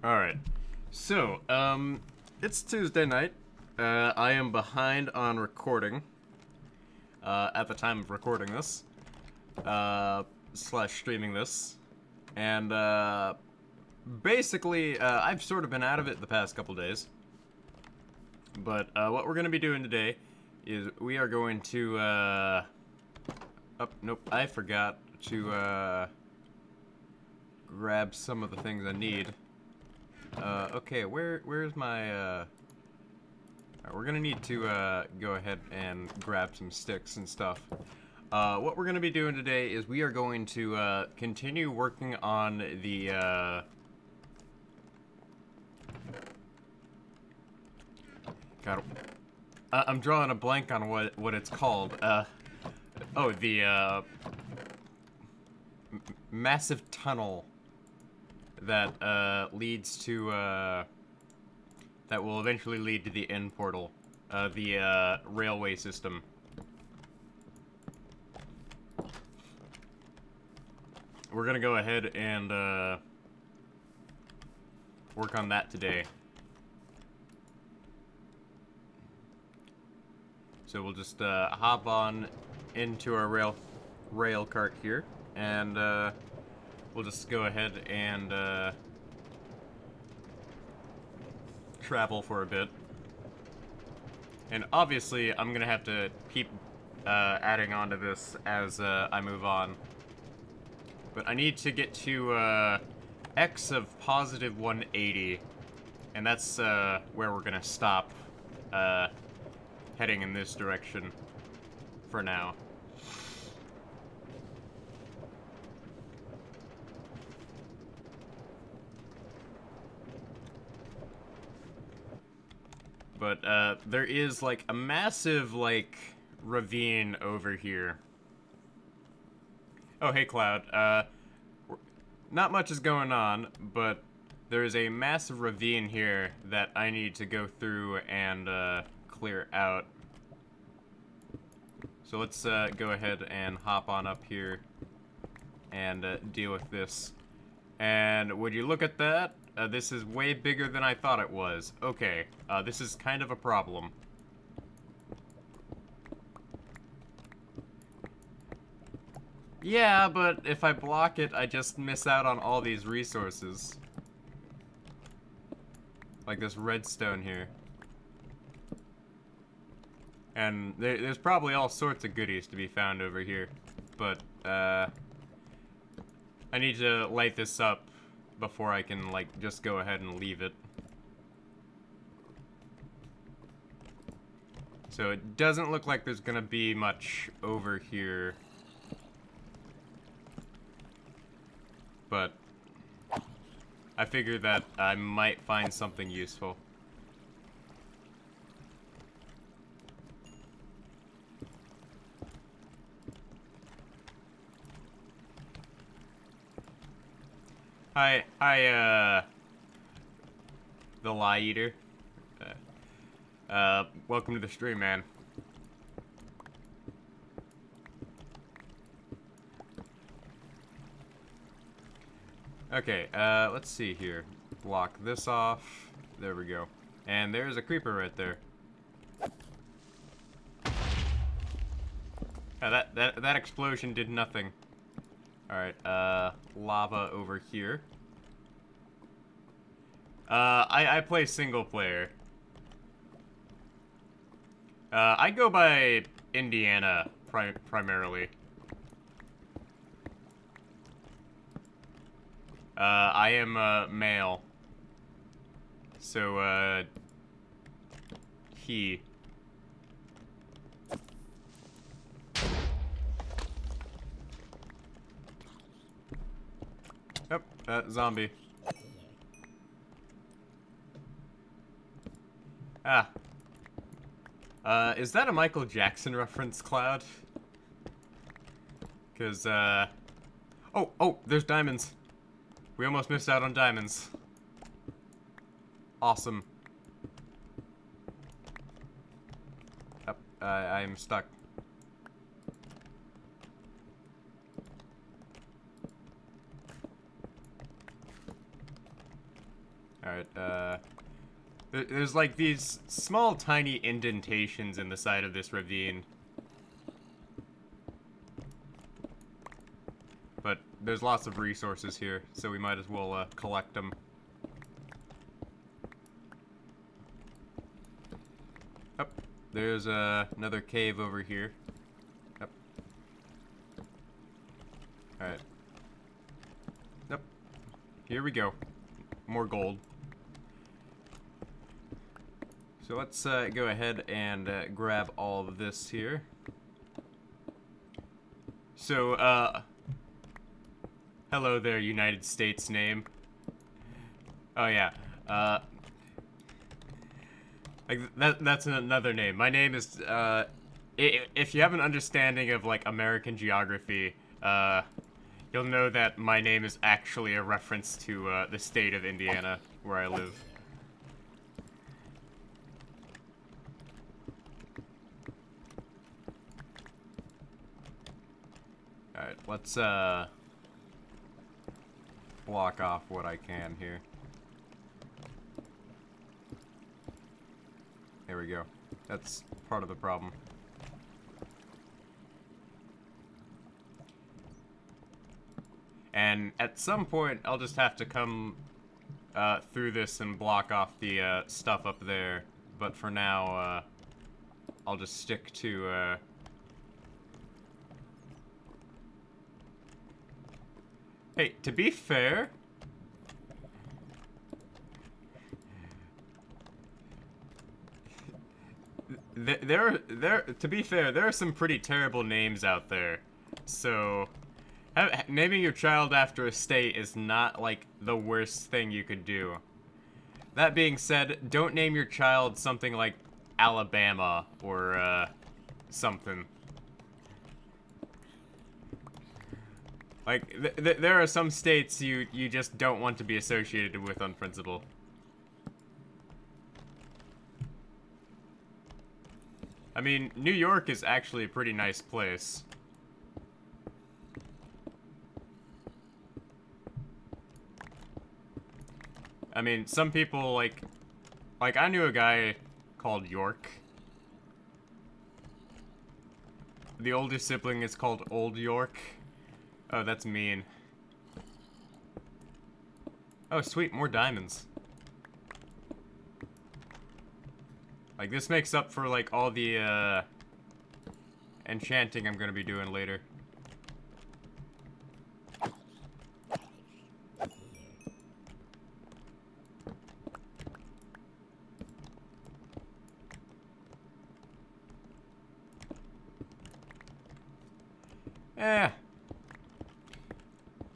Alright. So, it's Tuesday night. I am behind on recording. At the time of recording this. Slash streaming this. And, basically, I've sort of been out of it the past couple days. But, what we're gonna be doing today is we are going to, oh, nope, I forgot to, grab some of the things I need. Okay, where's my, alright, we're gonna need to, go ahead and grab some sticks and stuff. What we're gonna be doing today is we are going to, continue working on the, God, I'm drawing a blank on what it's called. Oh, the, massive tunnel that leads to that will eventually lead to the end portal, the railway system. We're gonna go ahead and work on that today. So we'll just hop on into our rail cart here, and we'll just go ahead and travel for a bit. And obviously, I'm gonna have to keep adding on to this as I move on. But I need to get to x of positive 180, and that's where we're gonna stop heading in this direction for now. But, there is, like, a massive, like, ravine over here. Oh, hey, Cloud. Not much is going on, but there is a massive ravine here that I need to go through and, clear out. So let's, go ahead and hop on up here and, deal with this. And would you look at that? This is way bigger than I thought it was. Okay, this is kind of a problem. Yeah, but if I block it, I just miss out on all these resources. Like this redstone here. And there's probably all sorts of goodies to be found over here. But, I need to light this up before I can, like, just go ahead and leave it. So it doesn't look like there's gonna be much over here. But I figured that I might find something useful. Hi, the Lie Eater. Welcome to the stream, man. Okay, let's see here. Block this off. There we go. And there's a creeper right there. That explosion did nothing. Alright, lava over here. I play single player. I go by Indiana, primarily. I am, male. So, he. Yep, zombie. Ah. Is that a Michael Jackson reference, Cloud? 'Cause, oh, there's diamonds. We almost missed out on diamonds. Awesome. Yep, I'm stuck. There's like these small tiny indentations in the side of this ravine. But there's lots of resources here, so we might as well collect them. Oh, there's another cave over here. Yep. Alright. Yep. Here we go. More gold. So let's go ahead and grab all of this here. So, hello there, United States name. Oh yeah, like that's another name. My name is, if you have an understanding of, like, American geography, you'll know that my name is actually a reference to, the state of Indiana, where I live. Alright, let's, block off what I can here. There we go. That's part of the problem. And at some point, I'll just have to come through this and block off the stuff up there. But for now, I'll just stick to... Hey, to be fair... to be fair, there are some pretty terrible names out there. So, naming your child after a state is not, like, the worst thing you could do. That being said, don't name your child something like Alabama or, something. Like, there are some states you just don't want to be associated with on principle. I mean, New York is actually a pretty nice place. I mean, some people, like, I knew a guy called York. The oldest sibling is called Old York. Oh, that's mean. Oh, sweet, more diamonds. Like, this makes up for, like, all the, enchanting I'm gonna be doing later.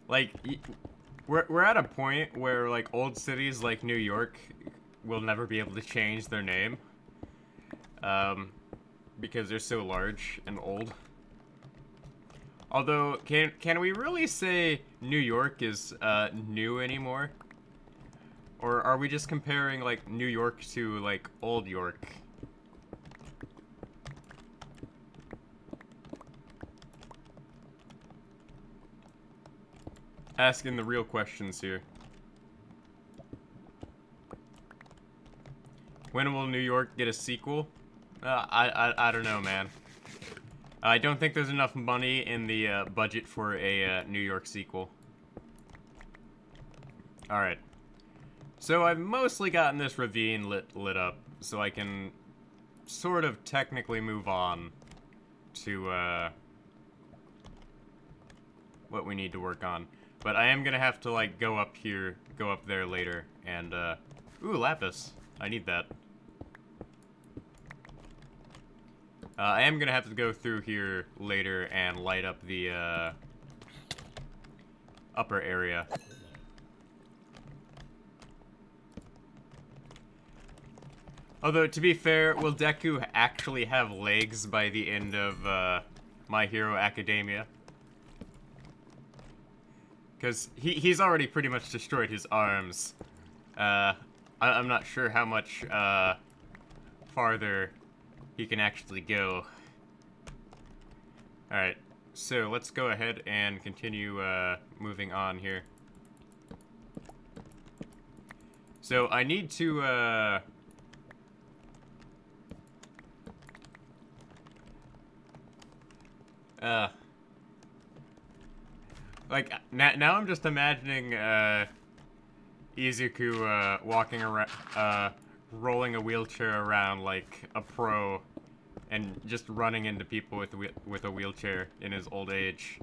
Like, we're at a point where, like, old cities like New York will never be able to change their name. Because they're so large and old. Although, can we really say New York is, new anymore? Or are we just comparing, like, New York to, like, Old York? Asking the real questions here. When will New York get a sequel? I don't know, man. I don't think there's enough money in the budget for a New York sequel. Alright. So I've mostly gotten this ravine lit up, so I can sort of technically move on to what we need to work on. But I am gonna have to, like, go up there later, and, ooh, lapis. I need that. I am gonna have to go through here later and light up the, upper area. Although, to be fair, will Deku actually have legs by the end of, My Hero Academia? Because he's already pretty much destroyed his arms. I'm not sure how much, farther he can actually go. Alright, so let's go ahead and continue, moving on here. So I need to, Uh, like, now I'm just imagining, Izuku, walking around, rolling a wheelchair around like a pro, and just running into people with a wheelchair in his old age.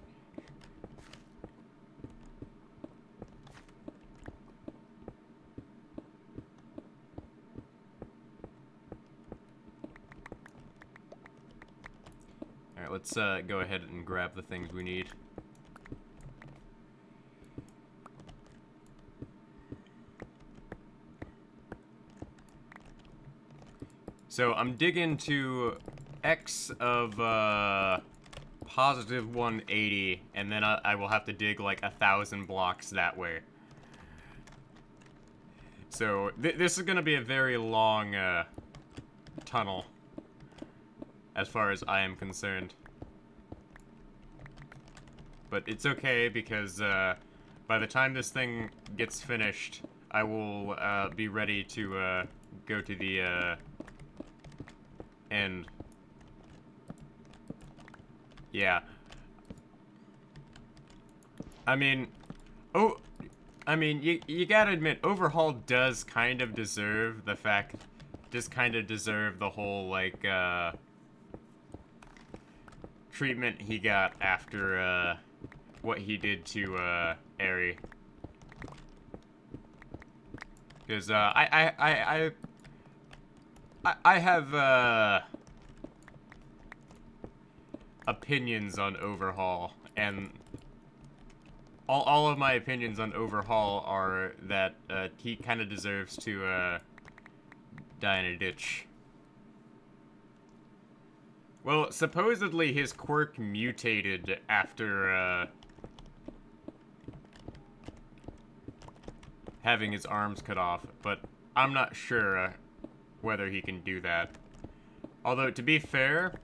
Alright, let's go ahead and grab the things we need. So I'm digging to X of positive 180, and then I will have to dig like 1,000 blocks that way. So this is gonna be a very long tunnel, as far as I am concerned. But it's okay, because by the time this thing gets finished, I will be ready to go to the end. Yeah. I mean, you gotta admit, Overhaul does kind of deserve the fact, just kind of deserve the whole, like, treatment he got after, what he did to, Eri. Because, I have, opinions on Overhaul, and all of my opinions on Overhaul are that, he kind of deserves to, die in a ditch. Well, supposedly his quirk mutated after, having his arms cut off, but I'm not sure whether he can do that. Although, to be fair,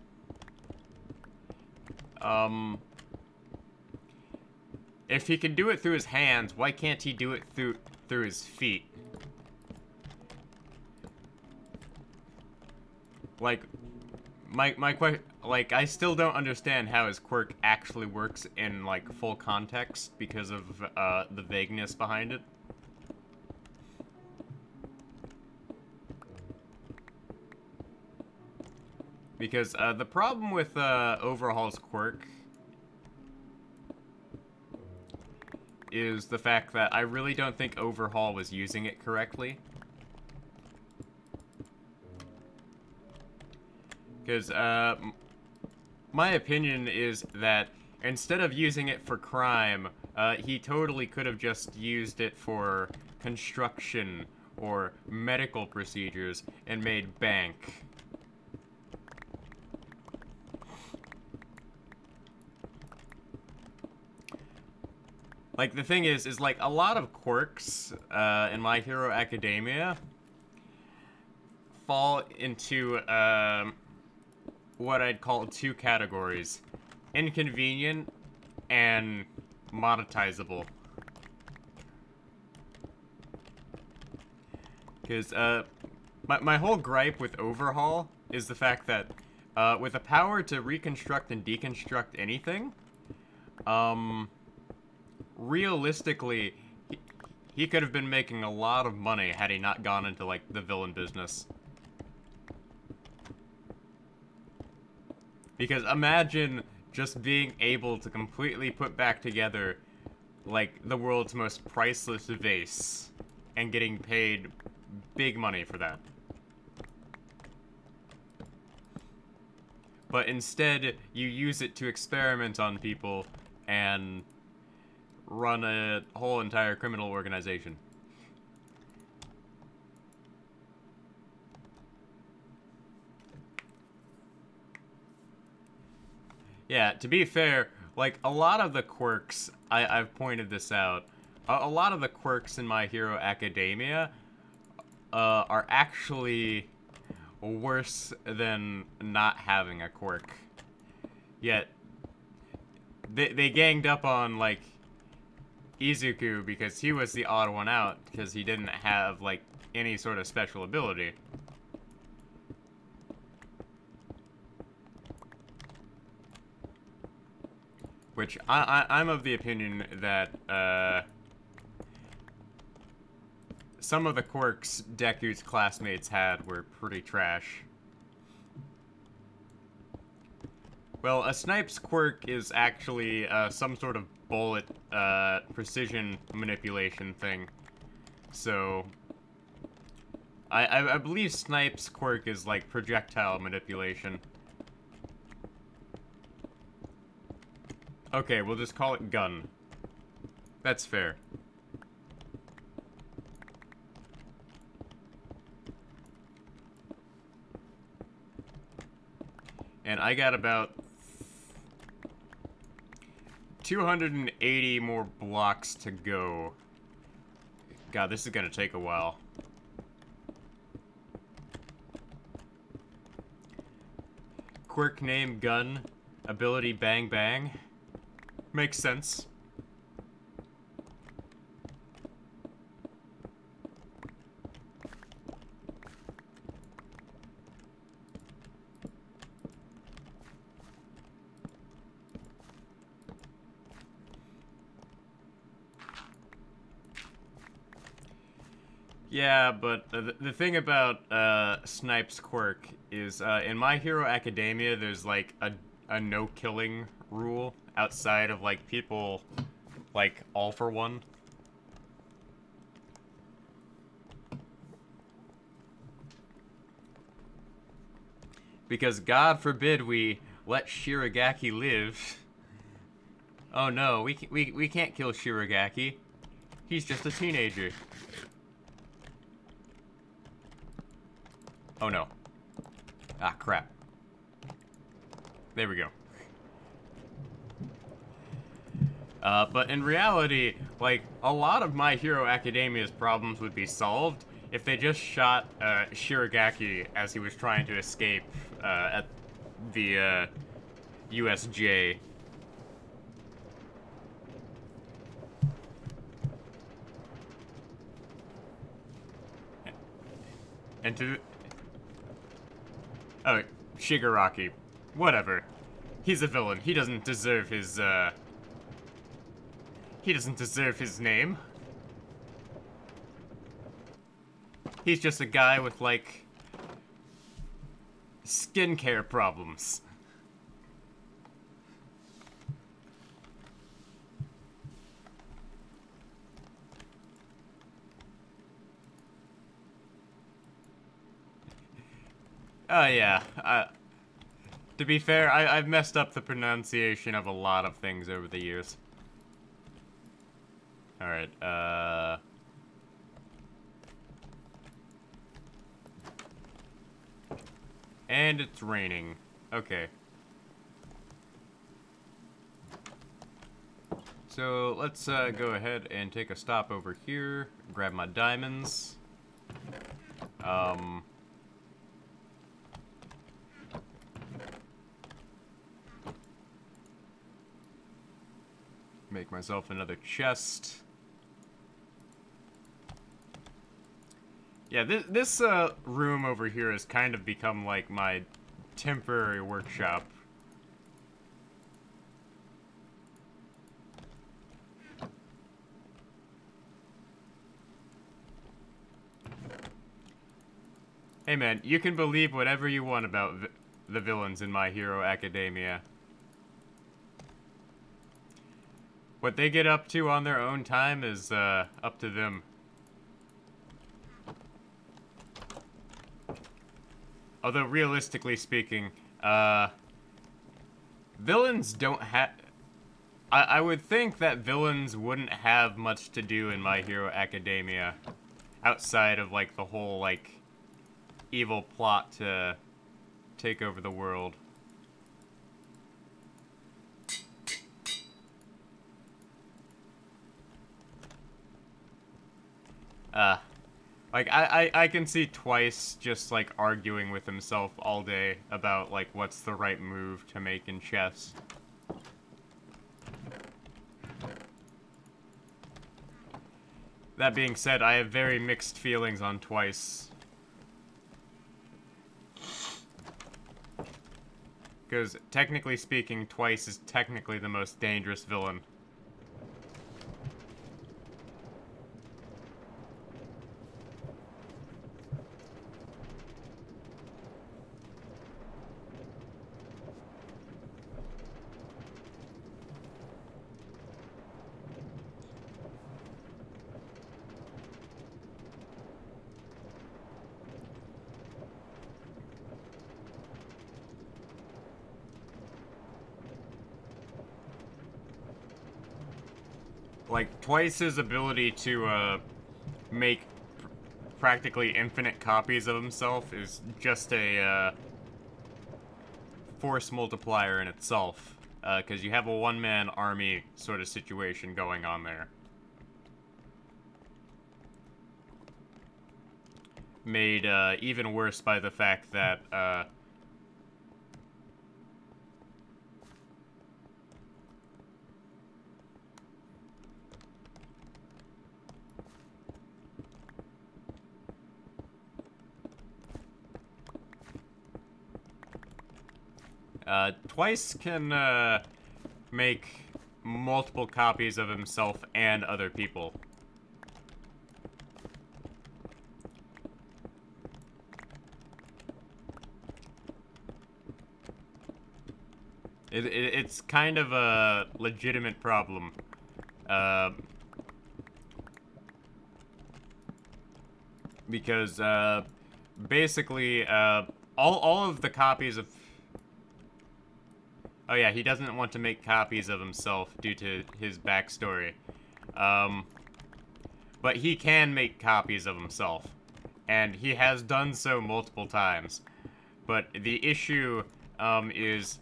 if he can do it through his hands, why can't he do it through his feet? Like, my question, like, I still don't understand how his quirk actually works in, like, full context because of, the vagueness behind it. Because, the problem with, Overhaul's quirk is the fact that I really don't think Overhaul was using it correctly. Because, my opinion is that instead of using it for crime, he totally could have just used it for construction or medical procedures and made bank. Like, the thing is like, a lot of quirks, in My Hero Academia fall into, what I'd call two categories: inconvenient and monetizable. Because, my whole gripe with Overhaul is the fact that, with the power to reconstruct and deconstruct anything, realistically, he could have been making a lot of money had he not gone into, like, the villain business. Because imagine just being able to completely put back together, like, the world's most priceless vase, and getting paid big money for that. But instead, you use it to experiment on people and run a whole entire criminal organization. Yeah, to be fair, like, a lot of the quirks, I've pointed this out, a lot of the quirks in My Hero Academia, are actually worse than not having a quirk. Yet, they ganged up on, like, Izuku because he was the odd one out, because he didn't have, like, any sort of special ability. Which, I'm of the opinion that, some of the quirks Deku's classmates had were pretty trash. Well, a snipe's quirk is actually, some sort of bullet, precision manipulation thing. So, I believe Snipe's quirk is like projectile manipulation. Okay, we'll just call it gun. That's fair. And I got about 280 more blocks to go. God, this is gonna take a while. Quirk name gun, ability bang bang. Makes sense. Yeah, but the thing about Snipe's quirk is in My Hero Academia there's like a no killing rule outside of like people like All for One. Because God forbid we let Shiragaki live. Oh no, we can't kill Shiragaki. He's just a teenager. Oh no. Ah, crap. There we go. But in reality, like, a lot of My Hero Academia's problems would be solved if they just shot, Shiragaki as he was trying to escape, at the, USJ. And to... Oh, Shigaraki. Whatever. He's a villain. He doesn't deserve his, he doesn't deserve his name. He's just a guy with, like, skincare problems. Oh, yeah. To be fair, I've messed up the pronunciation of a lot of things over the years. Alright, and it's raining. Okay. So, let's, go ahead and take a stop over here, grab my diamonds. Make myself another chest. Yeah, this room over here has kind of become like my temporary workshop. Hey man, you can believe whatever you want about the villains in My Hero Academia. What they get up to on their own time is, up to them. Although, realistically speaking, villains don't have... I would think that villains wouldn't have much to do in My Hero Academia outside of, like, the whole, like, evil plot to take over the world. Like, I can see Twice just, like, arguing with himself all day about, like, what's the right move to make in chess. That being said, I have very mixed feelings on Twice. Because, technically speaking, Twice is technically the most dangerous villain. Like, Twice's ability to, make practically infinite copies of himself is just a, force multiplier in itself. Because you have a one-man army sort of situation going on there. Made, even worse by the fact that, Twice can, make multiple copies of himself and other people. It's kind of a legitimate problem. Because, basically, all of the copies of... Oh yeah, he doesn't want to make copies of himself due to his backstory. But he can make copies of himself. And he has done so multiple times. But the issue, is...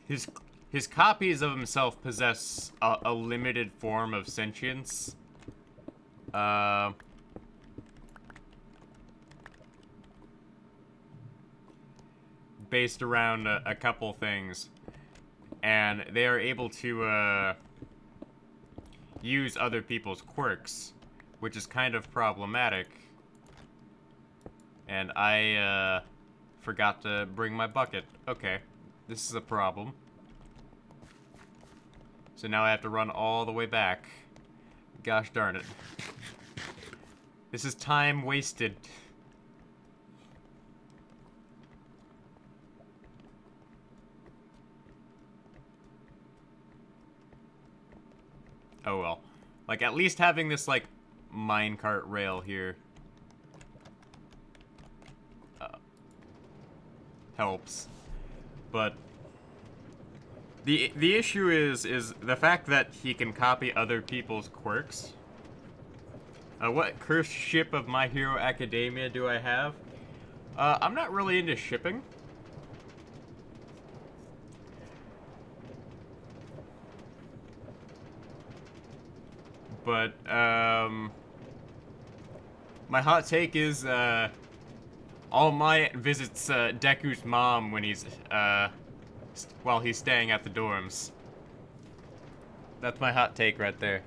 His copies of himself possess a limited form of sentience. Based around a couple things. And they are able to, use other people's quirks, which is kind of problematic. And I, forgot to bring my bucket. Okay. This is a problem. So now I have to run all the way back. Gosh darn it. This is time wasted. Oh well. Like, at least having this, like, minecart rail here helps. But the issue is the fact that he can copy other people's quirks. What cursed ship of My Hero Academia do I have? I'm not really into shipping. But, my hot take is, All Might visits, Deku's mom when he's, while he's staying at the dorms. That's my hot take right there.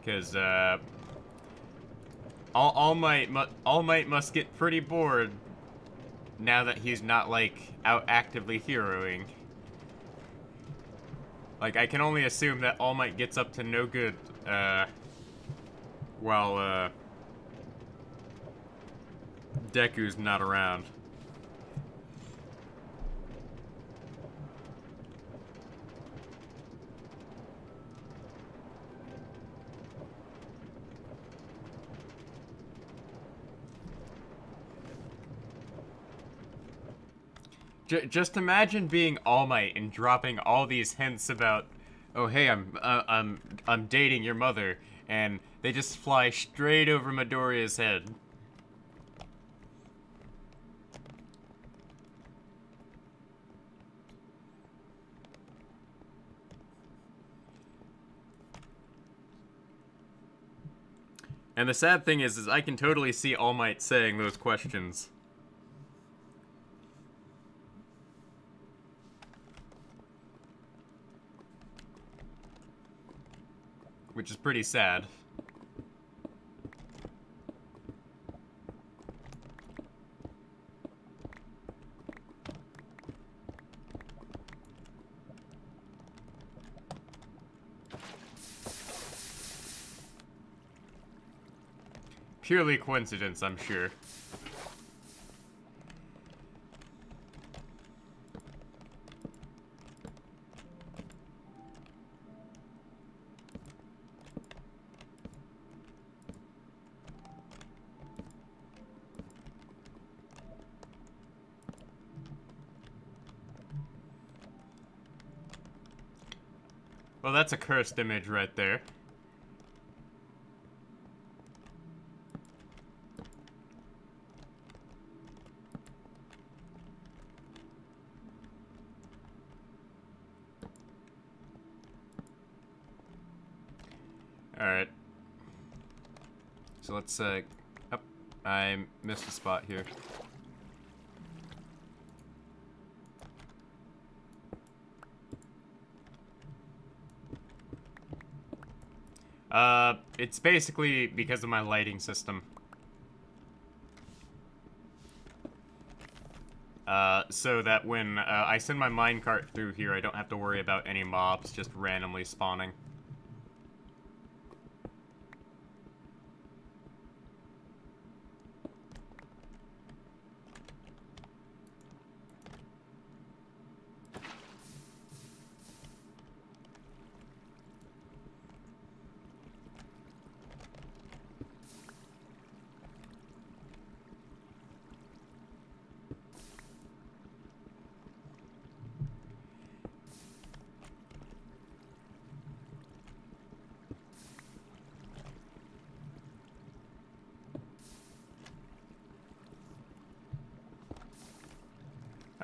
Because, All Might must get pretty bored now that he's not, like, out actively heroing. Like, I can only assume that All Might gets up to no good, while, Deku's not around. Just imagine being All Might and dropping all these hints about, oh hey, I'm dating your mother, and they just fly straight over Midoriya's head. And the sad thing is I can totally see All Might saying those questions. Which is pretty sad. Purely coincidence, I'm sure. Well, that's a cursed image right there. Alright. So let's, oh, I missed a spot here. It's basically because of my lighting system. So that when, I send my minecart through here, I don't have to worry about any mobs just randomly spawning.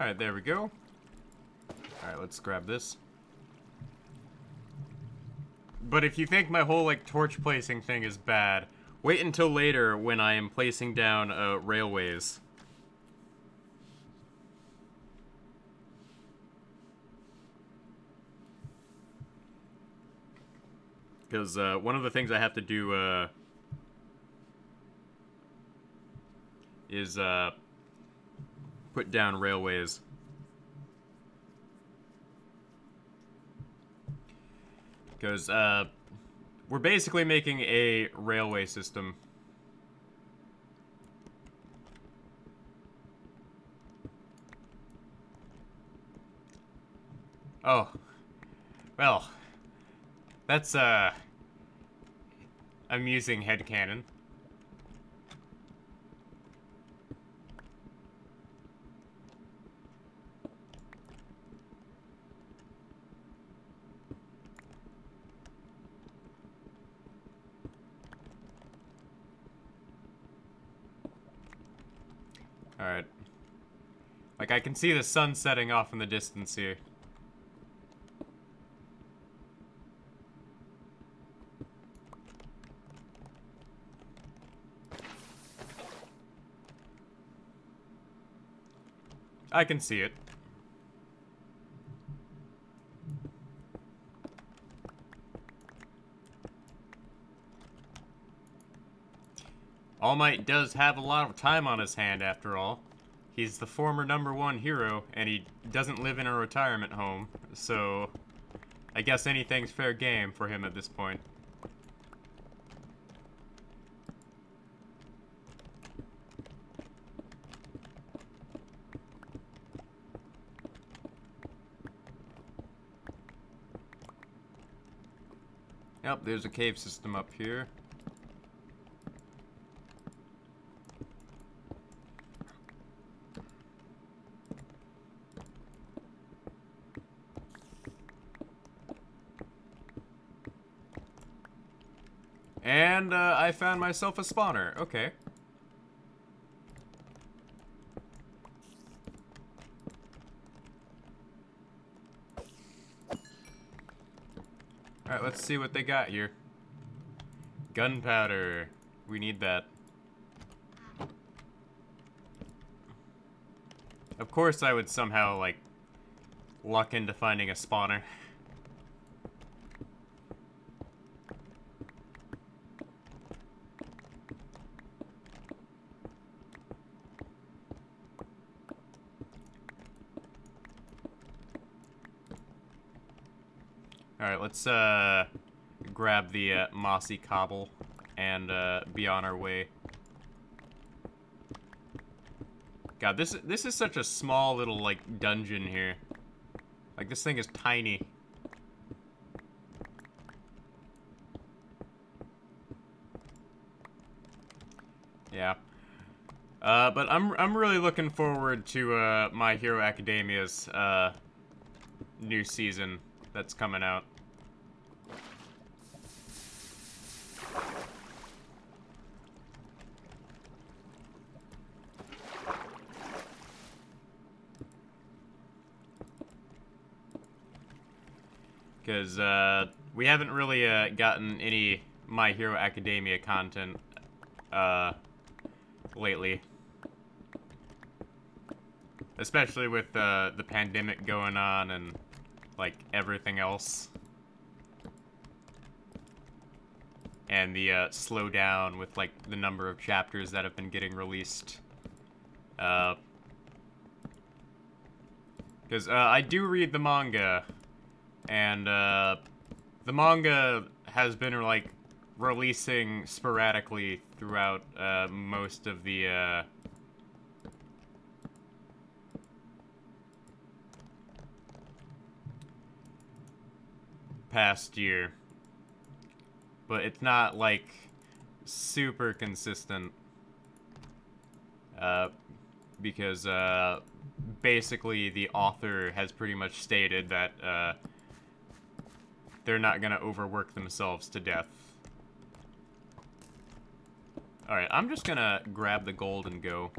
Alright, there we go. Alright, let's grab this. But if you think my whole, like, torch placing thing is bad, wait until later when I am placing down, railways. Because, one of the things I have to do, is, put down railways. Because, we're basically making a railway system. Oh. Well. That's, amusing headcanon. Alright. Like, I can see the sun setting off in the distance here. I can see it. All Might does have a lot of time on his hand, after all. He's the former #1 hero, and he doesn't live in a retirement home, so I guess anything's fair game for him at this point. Yep, there's a cave system up here. And, I found myself a spawner. Okay. Alright, let's see what they got here. Gunpowder. We need that. Of course I would somehow, like, luck into finding a spawner. Alright, let's grab the mossy cobble and be on our way. God, this is such a small little, like, dungeon here. Like, this thing is tiny. Yeah. But I'm really looking forward to My Hero Academia's new season that's coming out. Because we haven't really gotten any My Hero Academia content lately. Especially with the pandemic going on and, like, everything else. And the slowdown with, like, the number of chapters that have been getting released. Because I do read the manga. And the manga has been, like, releasing sporadically throughout most of the past year. But it's not, like, super consistent. Because basically the author has pretty much stated that they're not gonna overwork themselves to death. Alright, I'm just gonna grab the gold and go.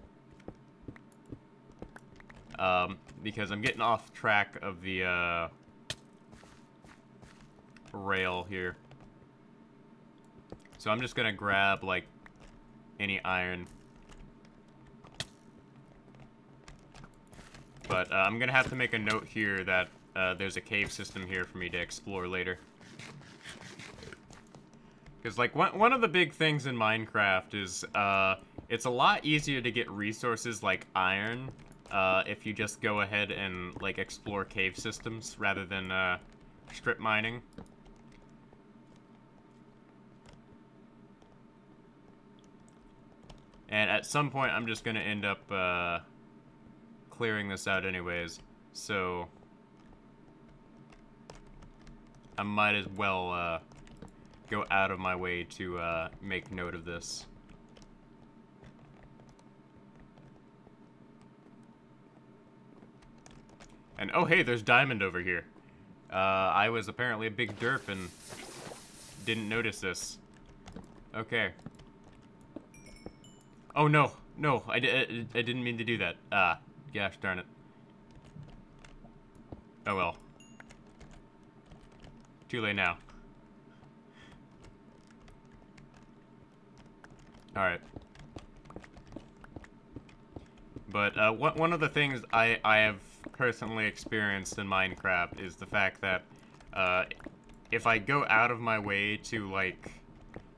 Because I'm getting off track of the rail here. So I'm just gonna grab, like, any iron. But I'm gonna have to make a note here that there's a cave system here for me to explore later. Because, like, one of the big things in Minecraft is it's a lot easier to get resources like iron if you just go ahead and, like, explore cave systems rather than strip mining. And at some point, I'm just gonna end up clearing this out anyways, so I might as well go out of my way to make note of this. And oh hey, there's diamond over here. I was apparently a big derp and didn't notice this. Okay. Oh no, no, I didn't mean to do that. Ah, gosh darn it. Oh well. Too late now. Alright. But one of the things I have personally experienced in Minecraft is the fact that if I go out of my way to, like,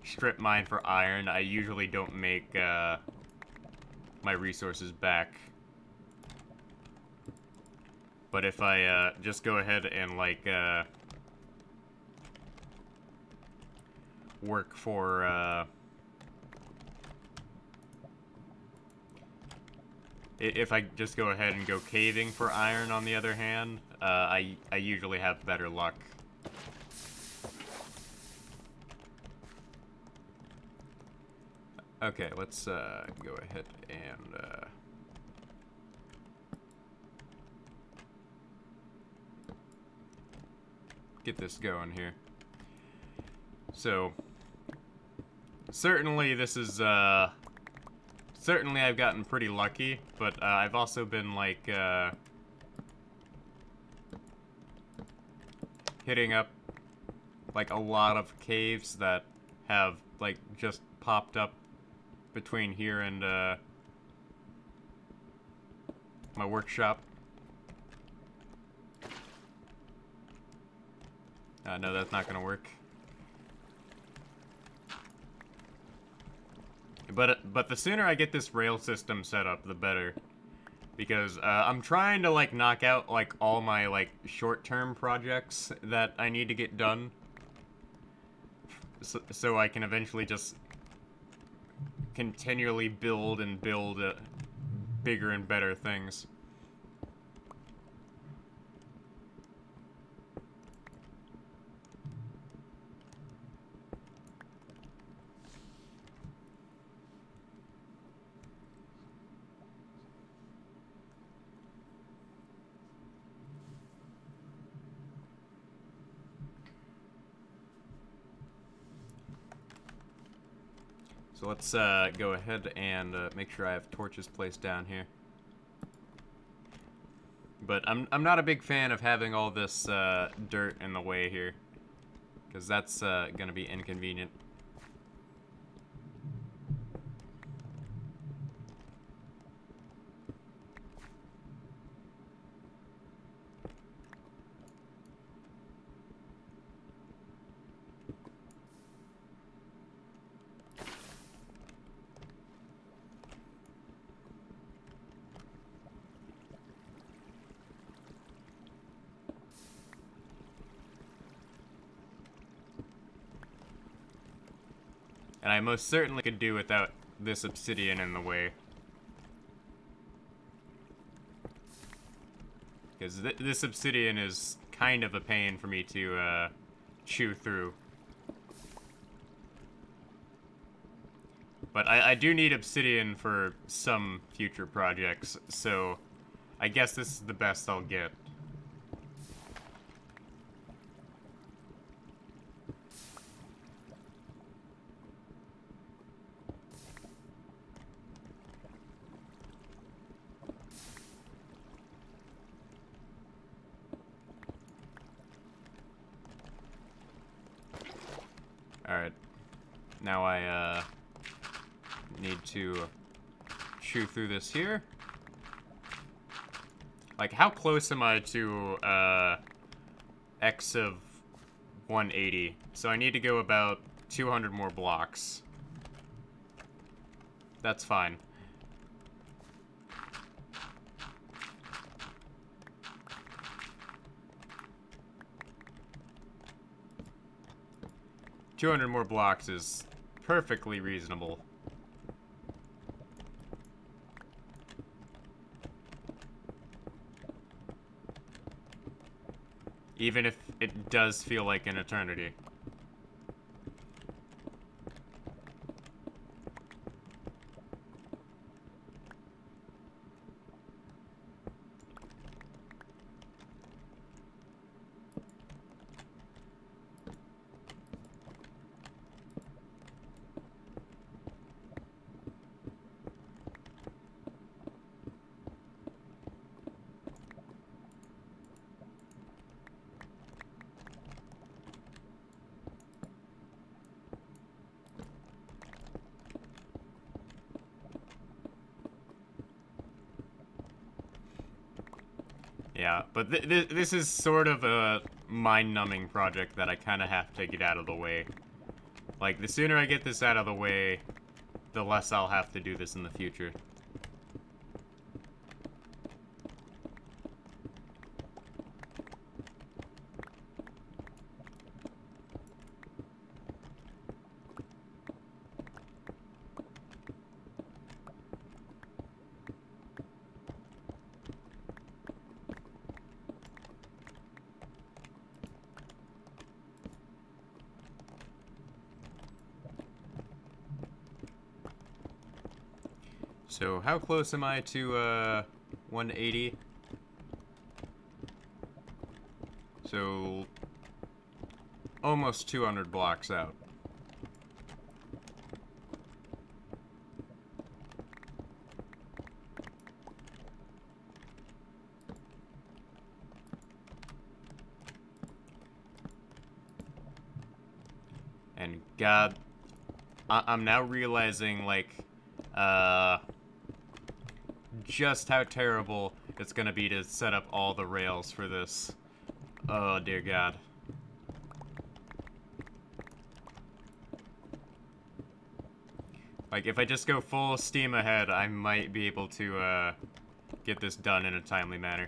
strip mine for iron, I usually don't make my resources back. But if I just go ahead and, like, work for if I just go ahead and go caving for iron, on the other hand, I usually have better luck. Okay, let's go ahead and get this going here. So, certainly this is certainly I've gotten pretty lucky, but I've also been, like, hitting up, like, a lot of caves that have like, just popped up between here and, my workshop. No, that's not gonna work. But the sooner I get this rail system set up, the better. Because, I'm trying to, like, knock out, like, all my, like, short-term projects that I need to get done. So I can eventually just continually build and build bigger and better things. So let's go ahead and make sure I have torches placed down here. But I'm not a big fan of having all this dirt in the way here, because that's gonna be inconvenient. And I most certainly could do without this obsidian in the way. Because this obsidian is kind of a pain for me to chew through. But I do need obsidian for some future projects, so I guess this is the best I'll get. Alright. Now I need to chew through this here. Like, how close am I to X of 180? So I need to go about 200 more blocks. That's fine. $200 more blocks is perfectly reasonable. Even if it does feel like an eternity. Yeah, but this is sort of a mind-numbing project that I kind of have to get out of the way. Like, the sooner I get this out of the way, the less I'll have to do this in the future. So, how close am I to, 180? So, almost 200 blocks out. And God, I'm now realizing, like, just how terrible it's gonna be to set up all the rails for this. Oh, dear God. Like, if I just go full steam ahead, I might be able to, get this done in a timely manner.